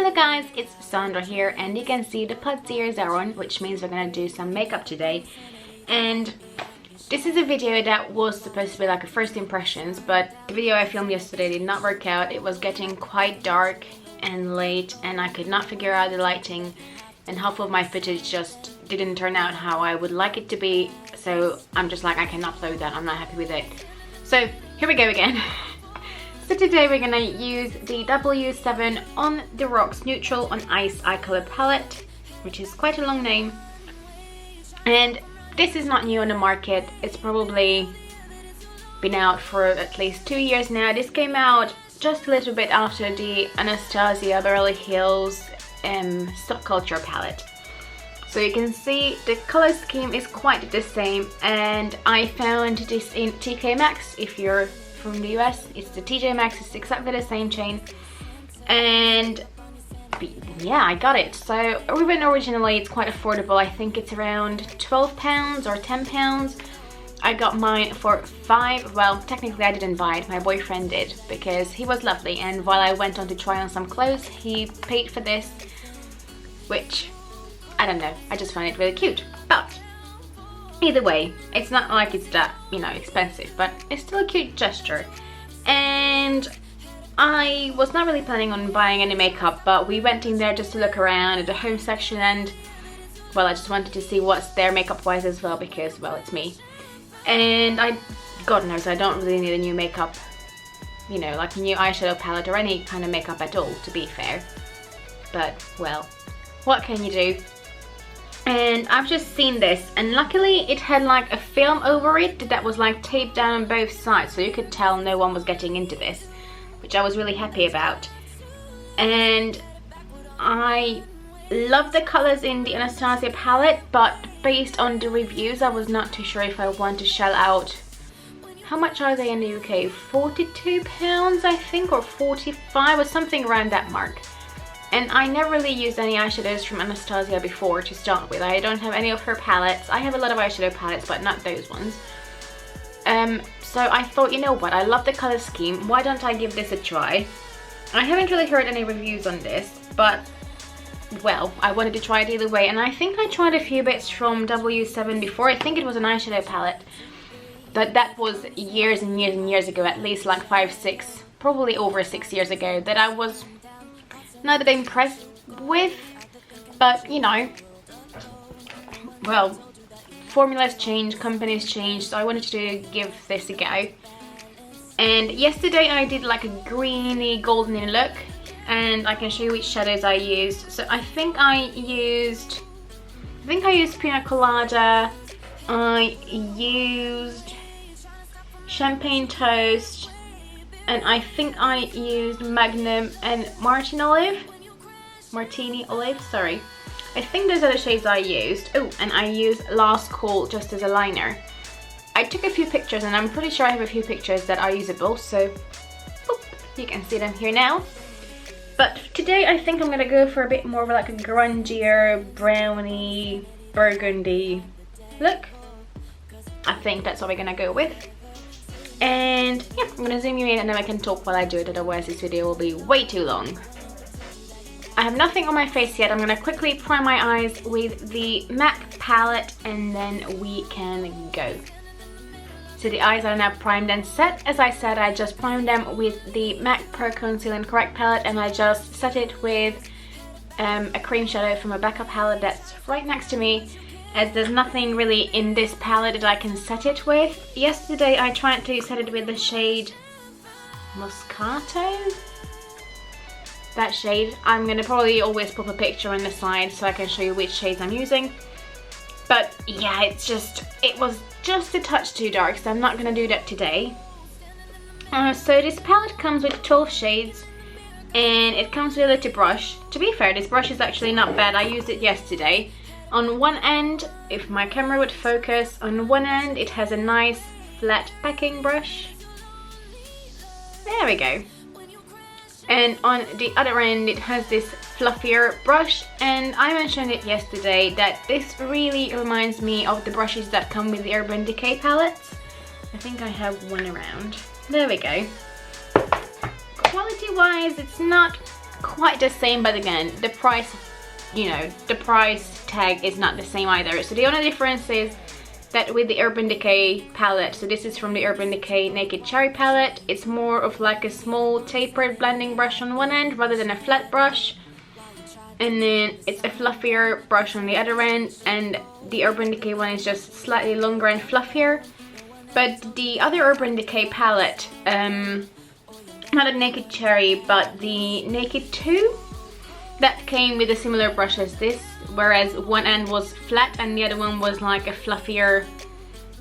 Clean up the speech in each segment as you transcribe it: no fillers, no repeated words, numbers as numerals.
Hello guys, it's Sandra here, and you can see the pods ears are on, which means we're gonna do some makeup today. And this is a video that was supposed to be like a first impressions, but the video I filmed yesterday did not work out. It was getting quite dark and late, and I could not figure out the lighting, and half of my footage just didn't turn out how I would like it to be. So I'm just like, I can upload that, I'm not happy with it. So here we go again. So today we're gonna use the W7 On The Rocks Neutral on Ice eye color palette, which is quite a long name. And this is not new on the market. It's probably been out for at least 2 years now. This came out just a little bit after the Anastasia Beverly Hills Stock Culture palette. So you can see the color scheme is quite the same, and I found this in TK Maxx. If you're from the US, it's the TJ Maxx, it's exactly the same chain, and yeah, I got it. So even originally it's quite affordable. I think it's around £12 or £10. I got mine for £5. Well, technically I didn't buy it, my boyfriend did, because he was lovely, and while I went on to try on some clothes, he paid for this, which, I don't know, I just find it really cute. But either way, it's not like it's that, you know, expensive, but it's still a cute gesture. And I was not really planning on buying any makeup, but we went in there just to look around at the home section, and well, I just wanted to see what's there makeup wise as well, because, well, it's me. And God knows, I don't really need a new makeup, you know, like a new eyeshadow palette or any kind of makeup at all, to be fair. But, well, what can you do? And I've just seen this, and luckily it had like a film over it that was like taped down on both sides, so you could tell no one was getting into this, which I was really happy about. And I love the colors in the Anastasia palette, but based on the reviews I was not too sure if I want to shell out. How much are they in the UK? £42 I think, or 45, or something around that mark. And I never really used any eyeshadows from Anastasia before to start with. I don't have any of her palettes. I have a lot of eyeshadow palettes, but not those ones. So I thought, you know what, I love the color scheme. Why don't I give this a try? I haven't really heard any reviews on this, but, well, I wanted to try it either way. And I think I tried a few bits from W7 before. I think it was an eyeshadow palette. But that was years and years and years ago, at least like 5, 6, probably over 6 years ago, that I was not that impressed with. But, you know, well, formulas change, companies change, so I wanted to give this a go. And yesterday I did like a greeny golden look, and I can show you which shadows I used. So I think I used Pina Colada, I used Champagne Toast, and I think I used Magnum and Martini Olive, sorry. I think those are the shades I used. Oh, and I used Last Call just as a liner. I took a few pictures, and I'm pretty sure I have a few pictures that are usable, so boop, you can see them here now. But today I think I'm gonna go for a bit more of like a grungier, browny, burgundy look. I think that's what we're gonna go with. And yeah, I'm gonna zoom you in, and then I can talk while I do it, otherwise this video will be way too long. I have nothing on my face yet. I'm gonna quickly prime my eyes with the MAC palette, and then we can go. So the eyes are now primed and set. As I said, I just primed them with the MAC Pro Conceal and Correct palette, and I just set it with a cream shadow from a backup palette that's right next to me, as there's nothing really in this palette that I can set it with. Yesterday I tried to set it with the shade Moscato. That shade. I'm gonna probably always pop a picture on the side so I can show you which shades I'm using. But yeah, it was just a touch too dark, so I'm not gonna do that today. So this palette comes with 12 shades, and it comes with a little brush. To be fair, this brush is actually not bad. I used it yesterday. On one end, if my camera would focus, on one end it has a nice flat packing brush. There we go. And on the other end it has this fluffier brush, and I mentioned it yesterday that this really reminds me of the brushes that come with the Urban Decay palettes. I think I have one around. There we go. Quality wise, it's not quite the same, but again, the price, you know, the price tag is not the same either. So the only difference is that with the Urban Decay palette, so this is from the Urban Decay Naked Cherry palette, it's more of like a small tapered blending brush on one end rather than a flat brush, and then it's a fluffier brush on the other end, and the Urban Decay one is just slightly longer and fluffier. But the other Urban Decay palette, not a Naked Cherry but the Naked 2, that came with a similar brush as this, whereas one end was flat and the other one was like a fluffier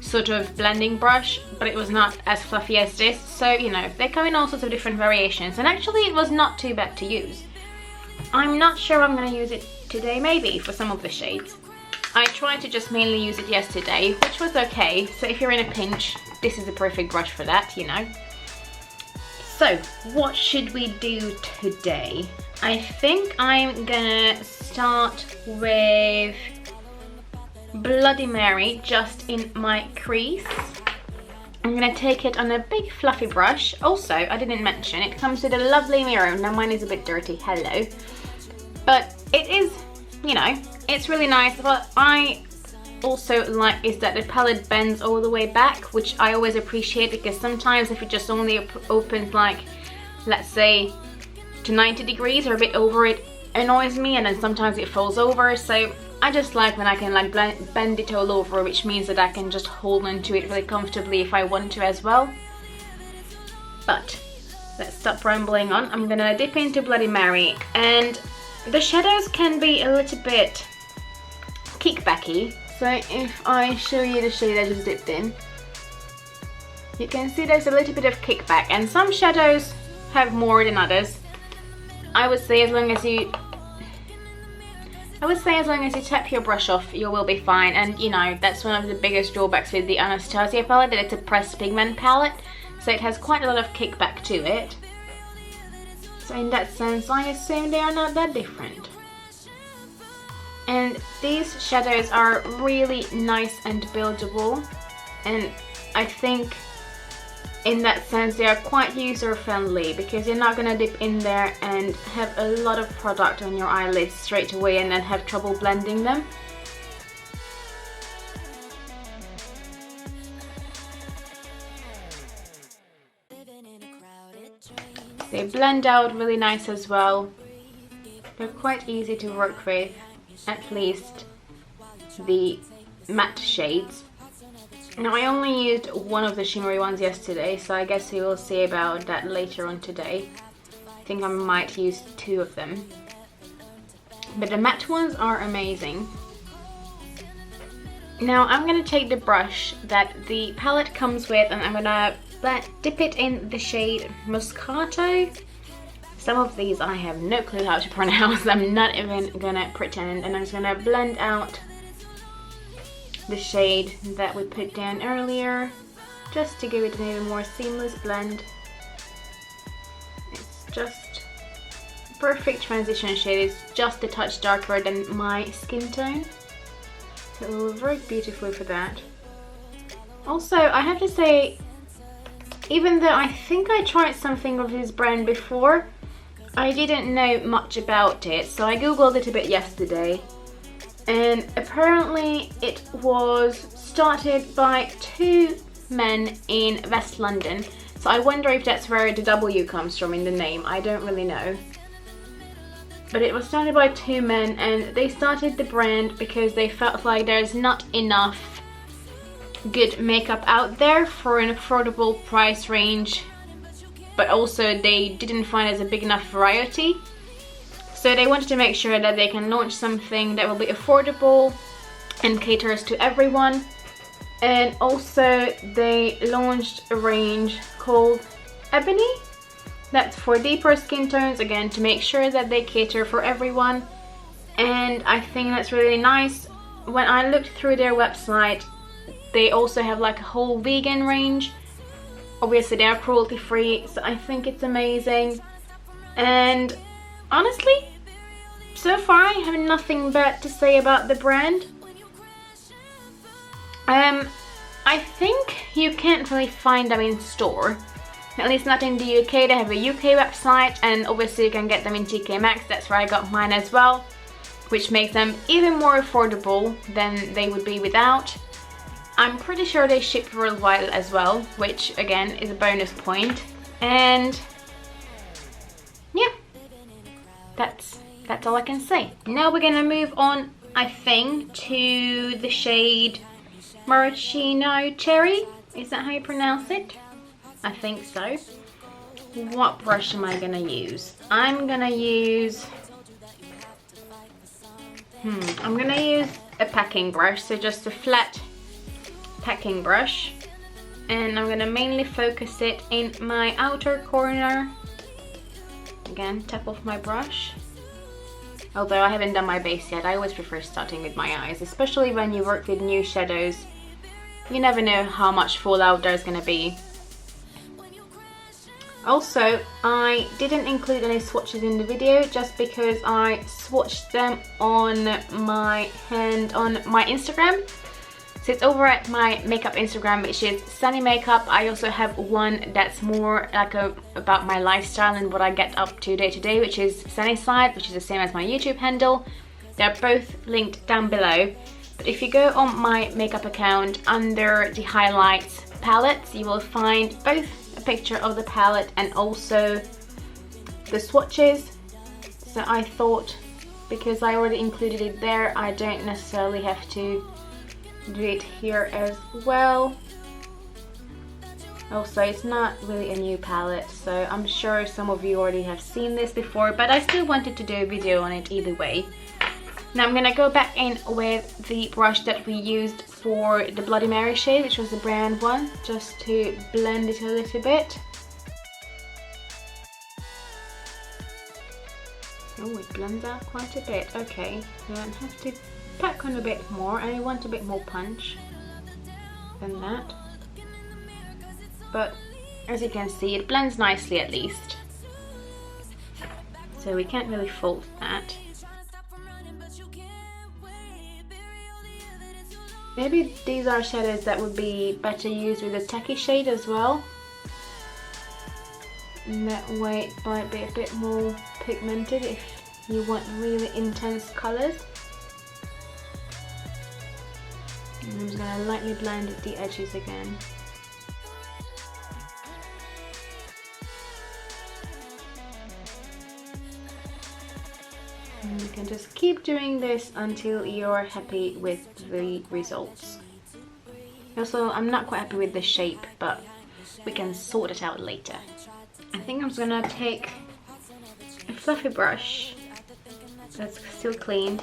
sort of blending brush, but it was not as fluffy as this. So, you know, they come in all sorts of different variations, and actually it was not too bad to use. I'm not sure I'm gonna use it today, maybe for some of the shades. I tried to just mainly use it yesterday, which was okay. So if you're in a pinch, this is a perfect brush for that, you know. So what should we do today? I think I'm gonna start with Bloody Mary just in my crease. I'm gonna take it on a big fluffy brush. Also, I didn't mention, it comes with a lovely mirror. Now mine is a bit dirty, hello. But it is, you know, it's really nice. What I also like is that the palette bends all the way back, which I always appreciate, because sometimes if it just only opens like, let's say, to 90 degrees or a bit over, it annoys me, and then sometimes it falls over. So I just like when I can like bend it all over, which means that I can just hold onto it really comfortably if I want to as well. But let's stop rambling on. I'm gonna dip into Bloody Mary, and the shadows can be a little bit kickbacky. So if I show you the shade I just dipped in, you can see there's a little bit of kickback, and some shadows have more than others. I would say as long as you tap your brush off, you will be fine. And you know, that's one of the biggest drawbacks with the Anastasia palette, that it's a pressed pigment palette, so it has quite a lot of kickback to it. So in that sense, I assume they are not that different. And these shadows are really nice and buildable, and I think in that sense they are quite user friendly, because you're not gonna dip in there and have a lot of product on your eyelids straight away and then have trouble blending them. They blend out really nice as well. They're quite easy to work with, at least the matte shades. Now I only used one of the shimmery ones yesterday, so I guess we will see about that later on today. I think I might use two of them. But the matte ones are amazing. Now I'm gonna take the brush that the palette comes with, and I'm gonna dip it in the shade Moscato. Some of these I have no clue how to pronounce. I'm not even gonna pretend, and I'm just gonna blend out the shade that we put down earlier, just to give it an even more seamless blend. It's just a perfect transition shade. It's just a touch darker than my skin tone, so it will work beautifully for that. Also, I have to say, even though I think I tried something of this brand before, I didn't know much about it, so I googled it a bit yesterday. And apparently it was started by two men in West London. So I wonder if that's where the W comes from in the name. I don't really know. But it was started by two men, and they started the brand because they felt like there's not enough good makeup out there for an affordable price range. But also they didn't find there's a big enough variety. So they wanted to make sure that they can launch something that will be affordable and caters to everyone. And also they launched a range called Ebony. That's for deeper skin tones, again, to make sure that they cater for everyone. And I think that's really nice. When I looked through their website, they also have like a whole vegan range. Obviously they are cruelty free, so I think it's amazing. And honestly, so far I have nothing bad to say about the brand. I think you can't really find them in store. At least not in the UK. They have a UK website, and obviously you can get them in TK Maxx. That's where I got mine as well, which makes them even more affordable than they would be without. I'm pretty sure they ship worldwide as well, which again is a bonus point. And yeah, that's all I can say. Now we're gonna move on, I think, to the shade Maraschino Cherry. Is that how you pronounce it? I think so. What brush am I gonna use? I'm gonna use a packing brush, so just a flat packing brush, and I'm gonna mainly focus it in my outer corner. Again, tap off my brush. Although I haven't done my base yet, I always prefer starting with my eyes, especially when you work with new shadows. You never know how much fallout there's gonna be. Also, I didn't include any swatches in the video just because I swatched them on my hand on my Instagram. So it's over at my makeup Instagram, which is Sunny Makeup. I also have one that's more like about my lifestyle and what I get up to day, which is Szannyside, which is the same as my YouTube handle. They're both linked down below. But if you go on my makeup account, under the highlights palettes, you will find both a picture of the palette and also the swatches. So I thought, because I already included it there, I don't necessarily have to do it here as well. Also, it's not really a new palette, so I'm sure some of you already have seen this before, but I still wanted to do a video on it either way. Now I'm gonna go back in with the brush that we used for the Bloody Mary shade, which was the brown one, just to blend it a little bit. Oh, it blends out quite a bit. Okay, then I have to pack on a bit more. I want a bit more punch than that. But as you can see, it blends nicely at least. So we can't really fault that. Maybe these are shadows that would be better used with a tacky shade as well. And that way it might be a bit more pigmented if you want really intense colours. And I'm just going to lightly blend the edges again. And you can just keep doing this until you're happy with the results. Also, I'm not quite happy with the shape, but we can sort it out later. I think I'm just gonna take a fluffy brush that's still clean,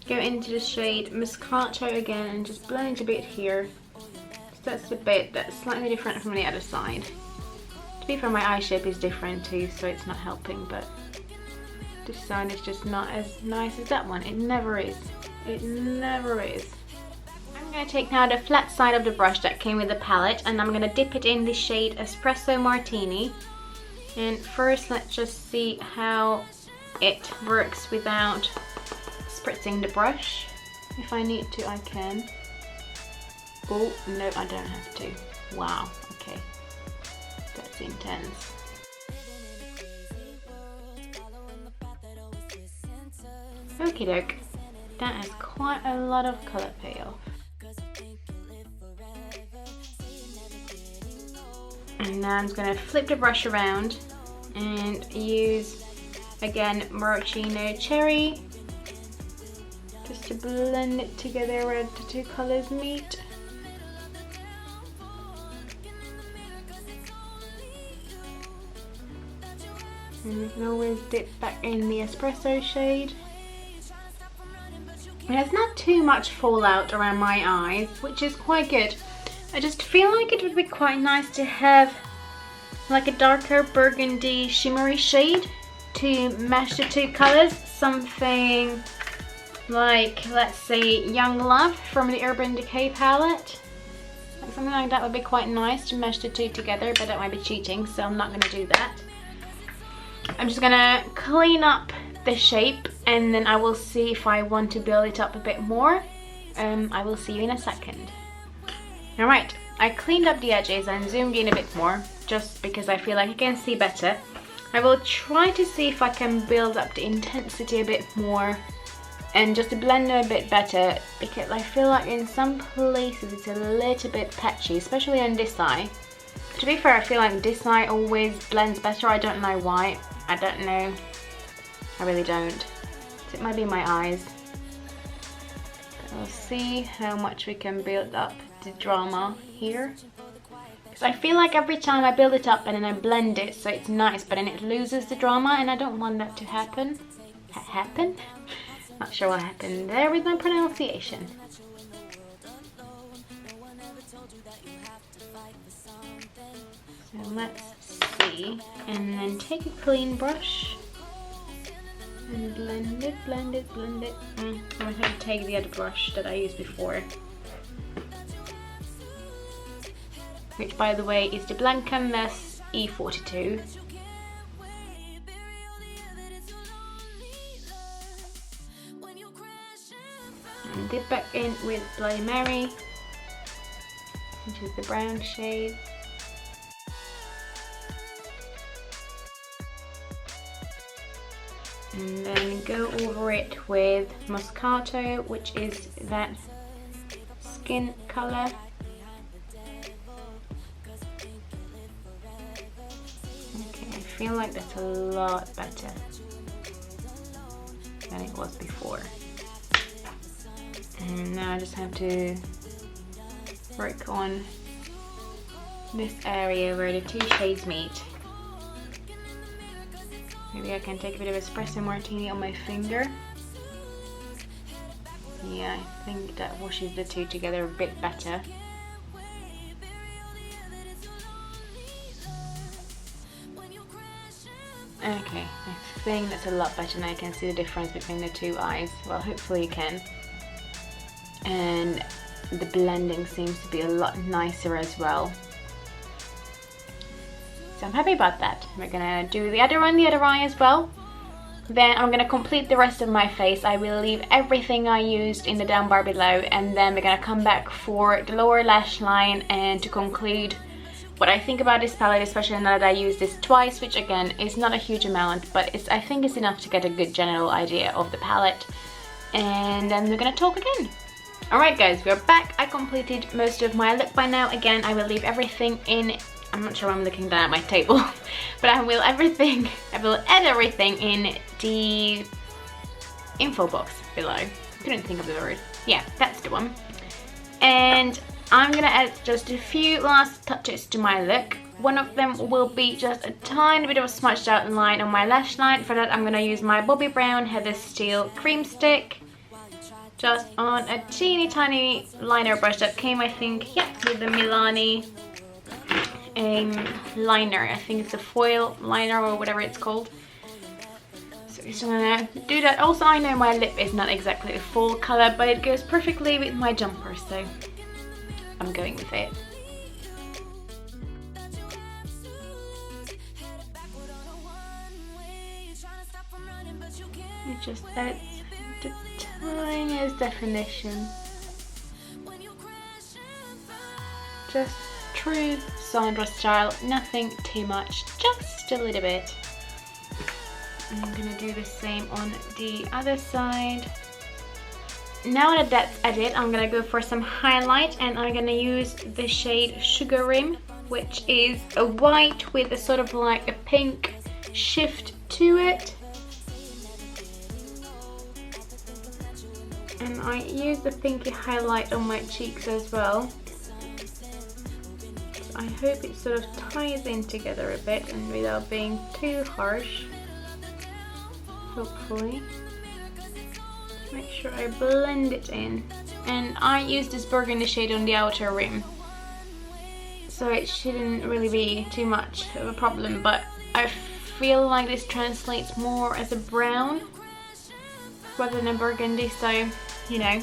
go into the shade Moscato again and just blend it a bit here. So that's the bit that's slightly different from the other side. To be fair, my eye shape is different too, so it's not helping, but this side is just not as nice as that one. It never is. It never is. I'm going to take now the flat side of the brush that came with the palette, and I'm going to dip it in the shade Espresso Martini. And first, let's just see how it works without spritzing the brush. If I need to, I can. Oh, no, I don't have to. Wow, okay. That's intense. Okie doke, that has quite a lot of colour payoff. And now I'm just going to flip the brush around and use, again, Maraschino Cherry, just to blend it together where the two colours meet. And you can always dip back in the espresso shade. There's not too much fallout around my eyes, which is quite good. I just feel like it would be quite nice to have like a darker burgundy shimmery shade to match the two colours. Something like, let's say, Young Love from the Urban Decay palette. Like something like that would be quite nice to match the two together, but that might be cheating, so I'm not going to do that. I'm just going to clean up the shape, and then I will see if I want to build it up a bit more. I will see you in a second. Alright, I cleaned up the edges and zoomed in a bit more. just because I feel like I can see better. I will try to see if I can build up the intensity a bit more and just to blend them a bit better, because I feel like in some places it's a little bit patchy, especially on this eye. To be fair, I feel like this eye always blends better. I don't know why. I don't know. I really don't. So it might be my eyes. But we'll see how much we can build up the drama here. Because I feel like every time I build it up and then I blend it so it's nice, but then it loses the drama, and I don't want that to happen. Not sure what happened there with my pronunciation. So let's see, and then take a clean brush and blend it, blend it, blend it. I'm going to take the other brush that I used before, which by the way is the Blank Canvas E42. And dip back in with Bloody Mary, which is the brown shade. And then go over it with Moscato, which is that skin colour. Okay, I feel like that's a lot better than it was before. And now I just have to work on this area where the two shades meet. Maybe I can take a bit of espresso martini on my finger. Yeah, I think that washes the two together a bit better. Okay, I think that's a lot better now. I can see the difference between the two eyes. Well, hopefully you can. And the blending seems to be a lot nicer as well. So I'm happy about that. We're gonna do the other one, the other eye as well. Then I'm gonna complete the rest of my face. I will leave everything I used in the down bar below, and then we're gonna come back for the lower lash line and to conclude what I think about this palette, especially now that I used this twice, which again is not a huge amount, but I think it's enough to get a good general idea of the palette. And then we're gonna talk again. Alright guys, we're back. I completed most of my look by now. Again, I will leave everything in, I'm not sure why I'm looking down at my table, but I will add everything in the info box below. I couldn't think of the word. Yeah, that's the one. And I'm gonna add just a few last touches to my look. One of them will be just a tiny bit of a smudged out line on my lash line. For that I'm gonna use my Bobbi Brown Heather Steel cream stick. Just on a teeny tiny liner brush that came, I think, yeah, with the Milani liner. I think it's a foil liner or whatever it's called. So just gonna do that. Also, I know my lip is not exactly a full color, but it goes perfectly with my jumper, so I'm going with it. It just adds the tiniest definition. Just true Sandra style, nothing too much, just a little bit. I'm gonna do the same on the other side. Now that that's added, I'm gonna go for some highlight, and I'm gonna use the shade Sugar Rim, which is a white with a sort of like a pink shift to it. And I use the pinky highlight on my cheeks as well. I hope it sort of ties in together a bit and without being too harsh. Hopefully. Make sure I blend it in. And I use this burgundy shade on the outer rim, so it shouldn't really be too much of a problem, but I feel like this translates more as a brown rather than a burgundy, so you know.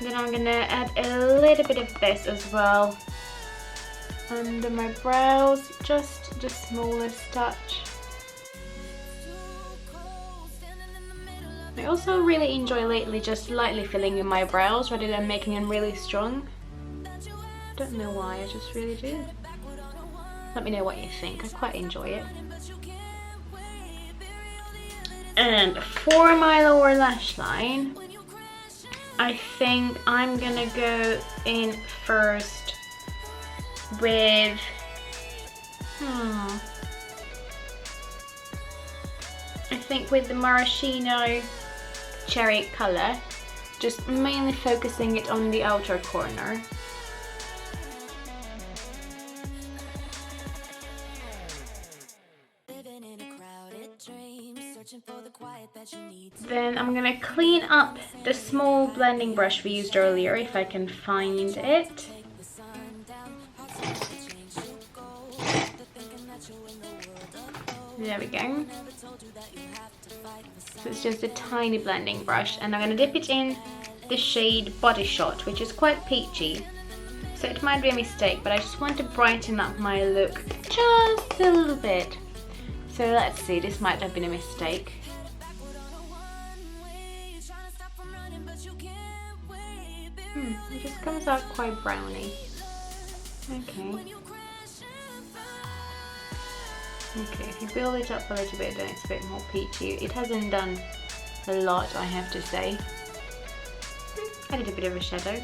Then I'm gonna add a little bit of this as well under my brows, just the smallest touch. I also really enjoy lately just lightly filling in my brows rather than making them really strong. Don't know why, I just really do. Let me know what you think. I quite enjoy it. And for my lower lash line, I think I'm gonna go in first with I think with the maraschino cherry colour, just mainly focusing it on the outer corner. Then I'm gonna clean up the small blending brush we used earlier, if I can find it. There we go. So it's just a tiny blending brush, and I'm gonna dip it in the shade Body Shot, which is quite peachy. So it might be a mistake, but I just want to brighten up my look just a little bit. So let's see, this might have been a mistake. It just comes out quite browny. Okay. Okay, if you build it up a little bit, then it's a bit more peachy. It hasn't done a lot, I have to say. I did a bit of a shadow.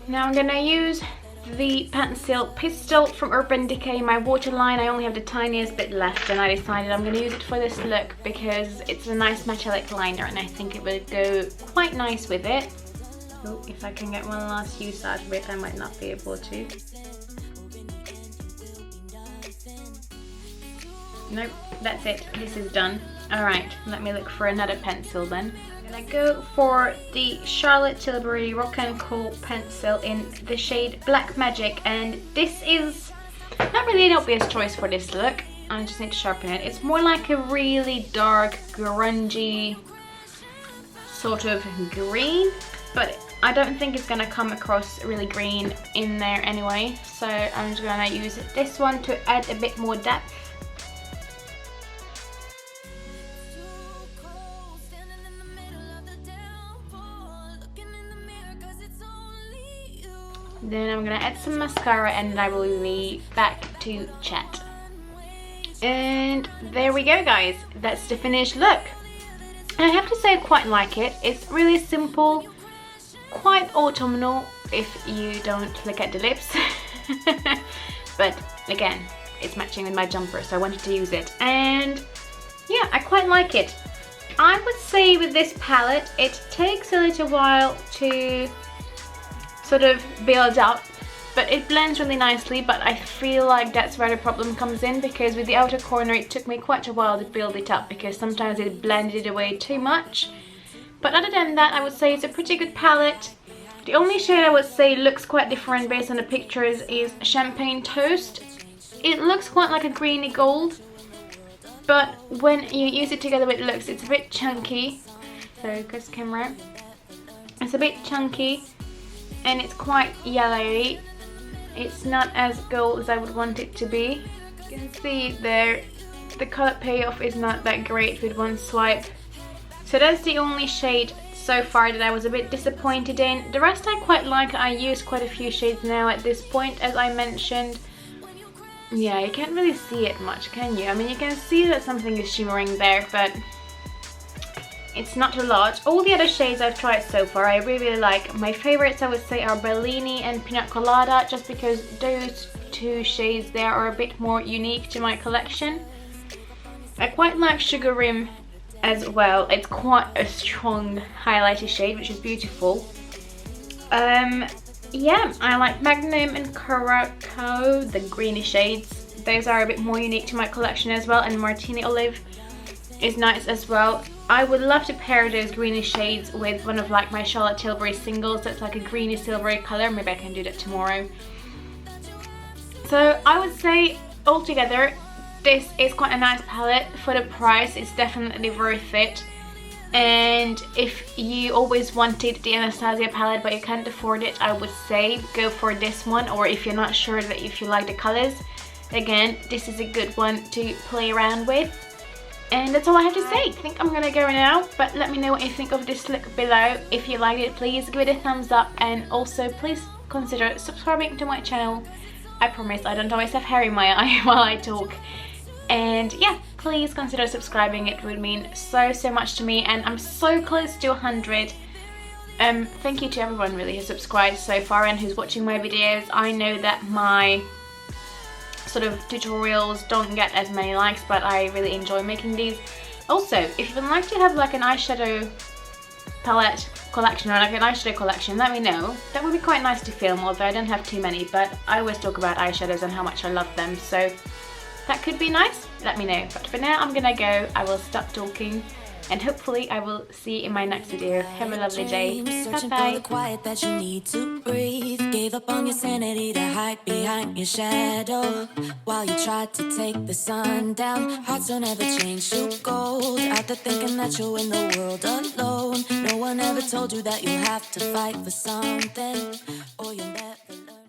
Now I'm gonna use the pencil Pistol from Urban Decay, my waterline. I only have the tiniest bit left, and I decided I'm gonna use it for this look because it's a nice metallic liner and I think it would go quite nice with it. Oh, if I can get one last use out of it, I might not be able to. Nope, that's it. This is done. Alright, let me look for another pencil then. I'm gonna go for the Charlotte Tilbury Rock and Cool pencil in the shade Black Magic, and this is not really an obvious choice for this look. I just need to sharpen it. It's more like a really dark, grungy sort of green, but I don't think it's gonna come across really green in there anyway, so I'm just gonna use this one to add a bit more depth. Then I'm gonna add some mascara and I will be back to chat. And there we go, guys. That's the finished look. And I have to say I quite like it. It's really simple, quite autumnal if you don't look at the lips. But again, it's matching with my jumper, so I wanted to use it. And yeah, I quite like it. I would say with this palette, it takes a little while to sort of build up, but it blends really nicely. But I feel like that's where the problem comes in, because with the outer corner it took me quite a while to build it up because sometimes it blended away too much. But other than that, I would say it's a pretty good palette. The only shade I would say looks quite different based on the pictures is Champagne Toast. It looks quite like a greeny gold, but when you use it together with looks, it's a bit chunky. Focus camera. It's a bit chunky and it's quite yellowy. It's not as gold as I would want it to be. You can see there, the color payoff is not that great with one swipe. So that's the only shade so far that I was a bit disappointed in. The rest I quite like. I use quite a few shades now at this point, as I mentioned. Yeah, you can't really see it much, can you? I mean, you can see that something is shimmering there, but it's not a lot. All the other shades I've tried so far I really like. My favorites I would say are Bellini and Pina Colada, just because those two shades there are a bit more unique to my collection. I quite like Sugar Rim as well. It's quite a strong highlighter shade, which is beautiful. Yeah, I like Magnum and Curaçao, the greeny shades. Those are a bit more unique to my collection as well, and Martini Olive is nice as well. I would love to pair those greeny shades with one of like my Charlotte Tilbury singles that's like a greeny silvery color. Maybe I can do that tomorrow. So I would say altogether this is quite a nice palette. For the price, it's definitely worth it. And if you always wanted the Anastasia palette but you can't afford it, I would say go for this one. Or if you're not sure that if you like the colors, again, this is a good one to play around with. And that's all I have to say. I think I'm gonna go now, but let me know what you think of this look below. If you liked it, please give it a thumbs up, and also please consider subscribing to my channel. I promise I don't always have hair in my eye while I talk. And yeah, please consider subscribing. It would mean so much to me, and I'm so close to 100. Thank you to everyone really who subscribed so far and who's watching my videos. I know that my sort of tutorials don't get as many likes, but I really enjoy making these. Also, if you would like to have like an eyeshadow palette collection or like an eyeshadow collection, let me know. That would be quite nice to film, although I don't have too many, but I always talk about eyeshadows and how much I love them, so that could be nice. Let me know. But for now, I'm gonna go. I will stop talking, and hopefully I will see you in my next video. Have a lovely day. Searching Bye for the quiet that you need to breathe. Gave up on your sanity to hide behind your shadow while you tried to take the sun down. Hearts don't ever change to gold. Out there thinking that you'll win the world alone. No one ever told you that you have to fight for something, or you'll never learn.